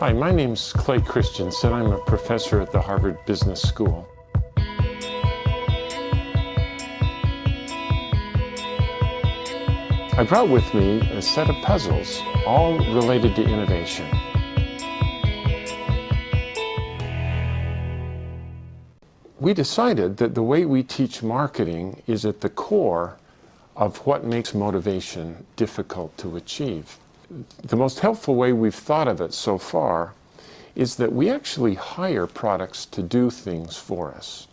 Hi, my name's Clay Christensen. I'm a professor at the Harvard Business School. I brought with me a set of puzzles, all related to innovation. We decided that the way we teach marketing is at the core of what makes motivation difficult to achieve. The most helpful way we've thought of it so far is that we actually hire products to do things for us.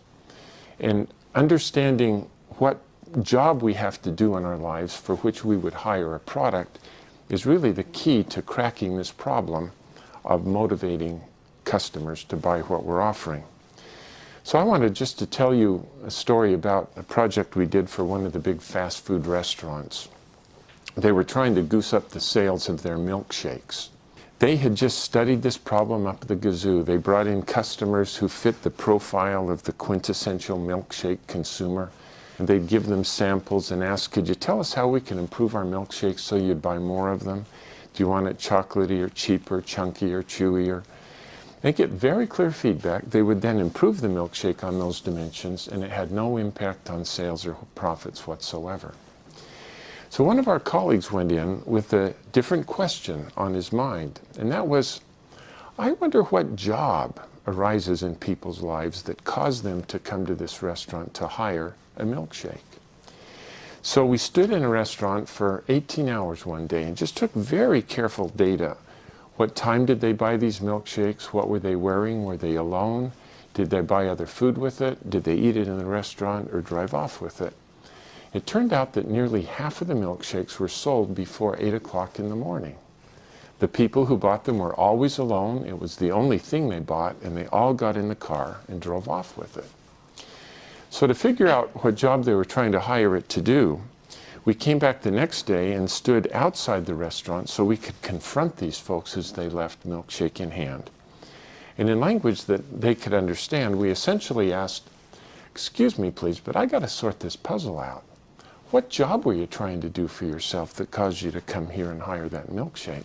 And understanding what job we have to do in our lives for which we would hire a product is really the key to cracking this problem of motivating customers to buy what we're offering. So I wanted just to tell you a story about a project we did for one of the big fast food restaurants. They were trying to goose up the sales of their milkshakes. They had just studied this problem up the gazoo. They brought in customers who fit the profile of the quintessential milkshake consumer. And they'd give them samples and ask, could you tell us how we can improve our milkshakes so you'd buy more of them? Do you want it chocolatey or cheaper, chunky or chewier? They get very clear feedback. They would then improve the milkshake on those dimensions, and it had no impact on sales or profits whatsoever. So one of our colleagues went in with a different question on his mind, and that was, I wonder what job arises in people's lives that cause them to come to this restaurant to hire a milkshake. So we stood in a restaurant for 18 hours one day and just took very careful data. What time did they buy these milkshakes? What were they wearing? Were they alone? Did they buy other food with it? Did they eat it in the restaurant or drive off with it? It turned out that nearly half of the milkshakes were sold before 8 o'clock in the morning. The people who bought them were always alone. It was the only thing they bought, and they all got in the car and drove off with it. So to figure out what job they were trying to hire it to do, we came back the next day and stood outside the restaurant so we could confront these folks as they left, milkshake in hand. And in language that they could understand, we essentially asked, excuse me please, but I got to sort this puzzle out. What job were you trying to do for yourself that caused you to come here and hire that milkshake?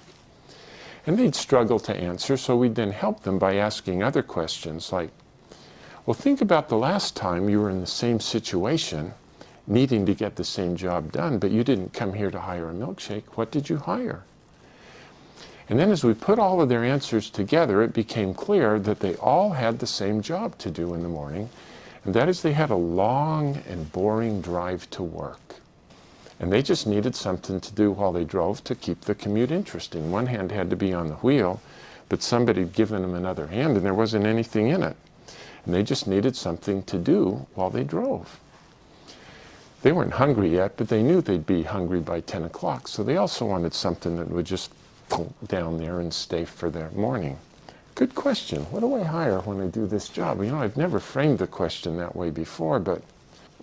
And they'd struggle to answer, so we'd then help them by asking other questions like, well, think about the last time you were in the same situation, needing to get the same job done, but you didn't come here to hire a milkshake. What did you hire? And then as we put all of their answers together, it became clear that they all had the same job to do in the morning, and that is they had a long and boring drive to work. And they just needed something to do while they drove to keep the commute interesting. One hand had to be on the wheel, but somebody had given them another hand and there wasn't anything in it. And they just needed something to do while they drove. They weren't hungry yet, but they knew they'd be hungry by 10 o'clock, so they also wanted something that would just pull down there and stay for their morning. Good question. What do I hire when I do this job? You know, I've never framed the question that way before, but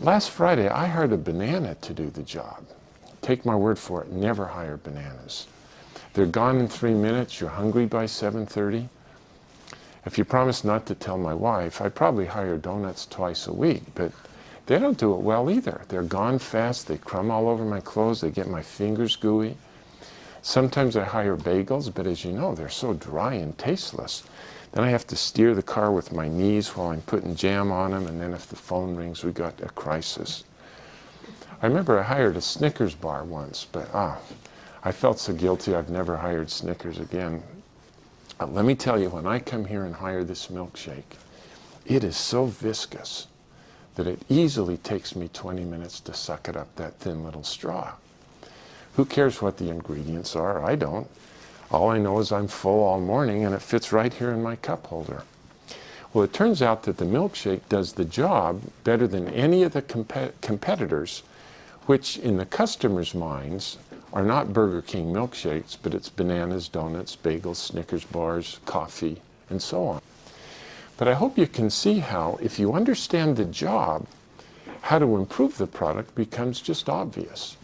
last Friday I hired a banana to do the job. Take my word for it, never hire bananas. They're gone in 3 minutes, you're hungry by 7:30. If you promise not to tell my wife, I probably hire donuts twice a week, but they don't do it well either. They're gone fast, they crumb all over my clothes, they get my fingers gooey. Sometimes I hire bagels, but as you know, they're so dry and tasteless. Then I have to steer the car with my knees while I'm putting jam on them, and then if the phone rings, we got a crisis. I remember I hired a Snickers bar once, but I felt so guilty I've never hired Snickers again. Let me tell you, when I come here and hire this milkshake, it is so viscous that it easily takes me 20 minutes to suck it up that thin little straw. Who cares what the ingredients are? I don't. All I know is I'm full all morning and it fits right here in my cup holder. Well, it turns out that the milkshake does the job better than any of the competitors, which in the customers' minds are not Burger King milkshakes, but it's bananas, donuts, bagels, Snickers bars, coffee, and so on. But I hope you can see how, if you understand the job, how to improve the product becomes just obvious.